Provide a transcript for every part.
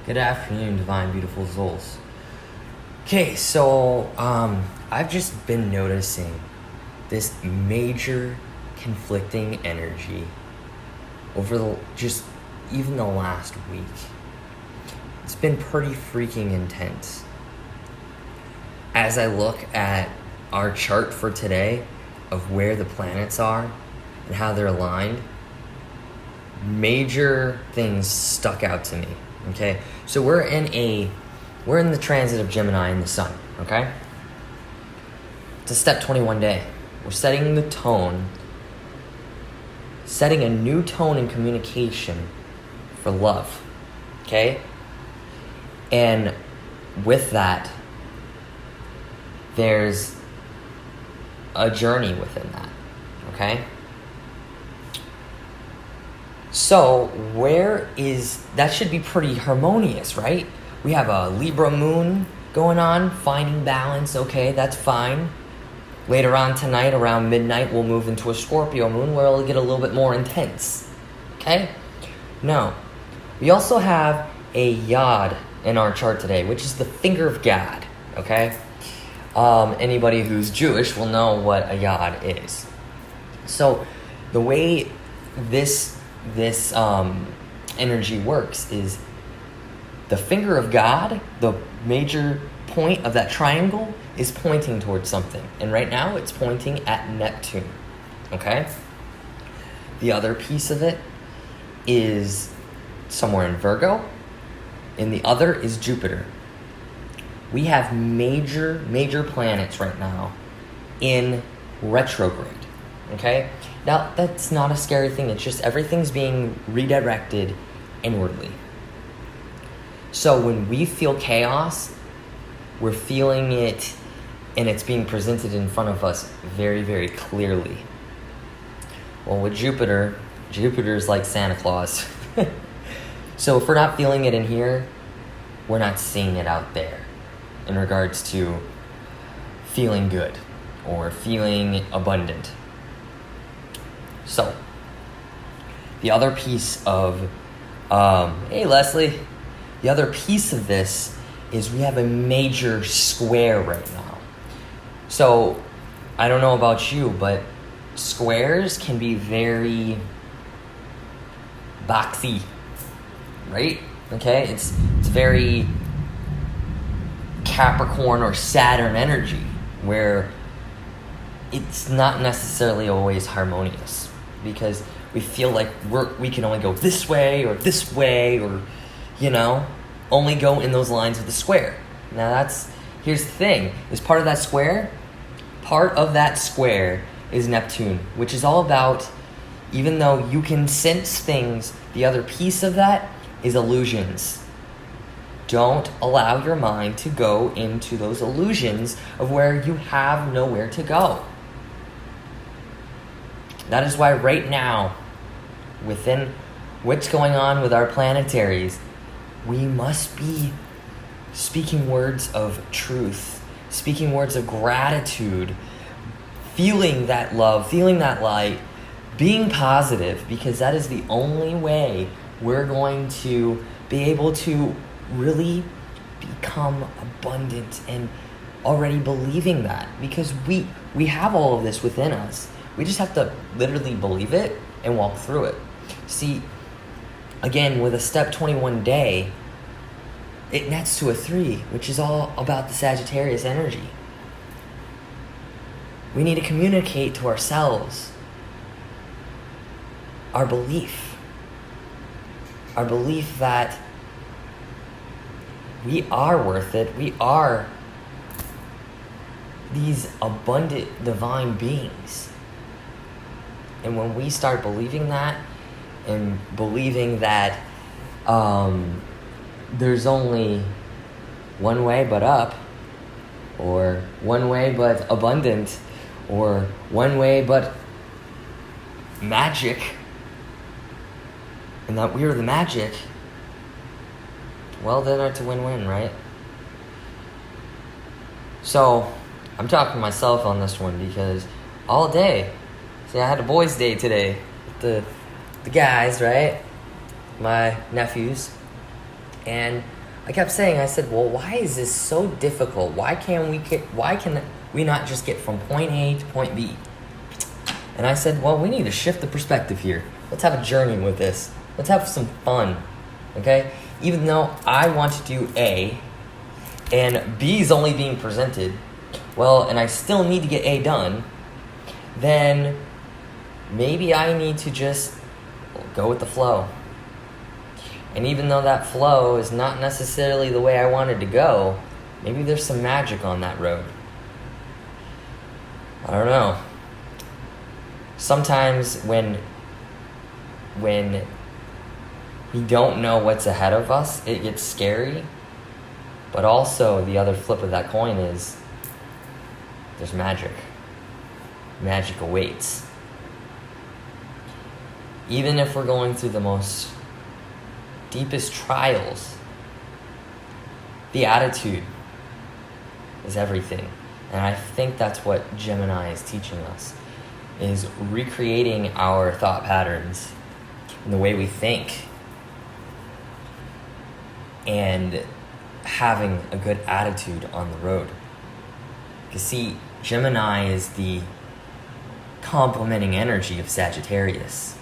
Good afternoon, divine, beautiful souls. Okay, so I've just been noticing this major conflicting energy over even the last week. It's been pretty freaking intense. As I look at our chart for today of where the planets are and how they're aligned, major things stuck out to me. Okay, so we're in the transit of Gemini in the sun. Okay, it's a step 21 day. We're setting the tone, setting a new tone in communication for love. Okay, and with that, there's a journey within that. Okay. So that should be pretty harmonious, right? We have a Libra moon going on, finding balance. Okay, that's fine. Later on tonight, around midnight, we'll move into a Scorpio moon where it'll get a little bit more intense. Okay? No. We also have a Yod in our chart today, which is the finger of God. Okay? Anybody who's Jewish will know what a Yod is. So the way this energy works is the finger of God, the major point of that triangle, is pointing towards something. And right now it's pointing at Neptune. Okay? The other piece of it is somewhere in Virgo, and the other is Jupiter. We have major planets right now in retrograde. Okay? Now, that's not a scary thing. It's just everything's being redirected inwardly. So when we feel chaos, we're feeling it, and it's being presented in front of us very, very clearly. Well, with Jupiter's like Santa Claus. So if we're not feeling it in here, we're not seeing it out there in regards to feeling good or feeling abundant. So, the other piece of, hey Leslie, the other piece of this is we have a major square right now. So, I don't know about you, but squares can be very boxy, right? Okay, it's very Capricorn or Saturn energy, where it's not necessarily always harmonious. Because we feel like we can only go this way, or only go in those lines of the square. Now here's the thing, is part of that square is Neptune, which is all about, even though you can sense things, the other piece of that is illusions. Don't allow your mind to go into those illusions of where you have nowhere to go. That is why right now, within what's going on with our planetaries, we must be speaking words of truth, speaking words of gratitude, feeling that love, feeling that light, being positive, because that is the only way we're going to be able to really become abundant and already believing that, because we have all of this within us. We just have to literally believe it and walk through it. See, again, with a step 21 day, it nets to a 3, which is all about the Sagittarius energy. We need to communicate to ourselves our belief that we are worth it. We are these abundant divine beings. And when we start believing that, and believing that there's only one way but up, or one way but abundant, or one way but magic, and that we are the magic, well, then it's a win-win, right? So, I'm talking to myself on this one, because all day, see, I had a boys' day today with the guys, right? My nephews. And I kept saying, I said, well, why is this so difficult? Why can we not just get from point A to point B? And I said, well, we need to shift the perspective here. Let's have a journey with this. Let's have some fun, okay? Even though I want to do A, and B is only being presented, well, and I still need to get A done, then maybe I need to just go with the flow. And even though that flow is not necessarily the way I wanted to go, maybe there's some magic on that road. I don't know. Sometimes when we don't know what's ahead of us, it gets scary. But also, the other flip of that coin is there's magic. Magic awaits. Even if we're going through the most deepest trials, the attitude is everything. And I think that's what Gemini is teaching us, is recreating our thought patterns and the way we think, and having a good attitude on the road. Because see, Gemini is the complementing energy of Sagittarius.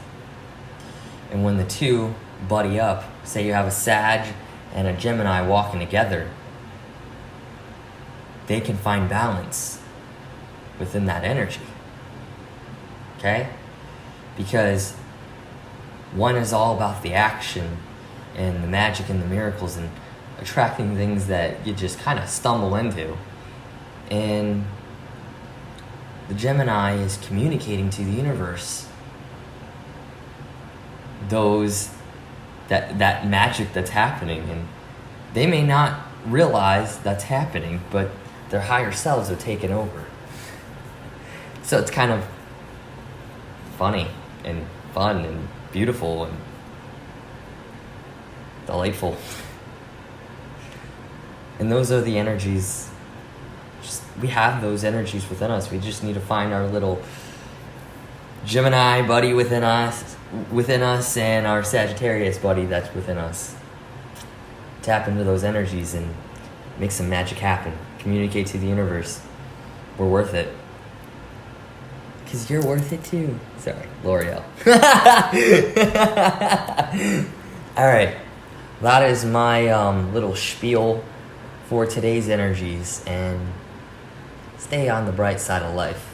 And when the two buddy up, say you have a Sag and a Gemini walking together, they can find balance within that energy. Okay? Because one is all about the action and the magic and the miracles and attracting things that you just kind of stumble into. And the Gemini is communicating to the universe that magic that's happening, and they may not realize that's happening, but their higher selves are taking over. So it's kind of funny and fun and beautiful and delightful. And those are the energies. We have those energies within us. We just need to find our little Gemini buddy within us, and our Sagittarius buddy that's within us. Tap into those energies and make some magic happen. Communicate to the universe. We're worth it. Because you're worth it too. Sorry, L'Oreal. Alright. That is my little spiel for today's energies. And stay on the bright side of life.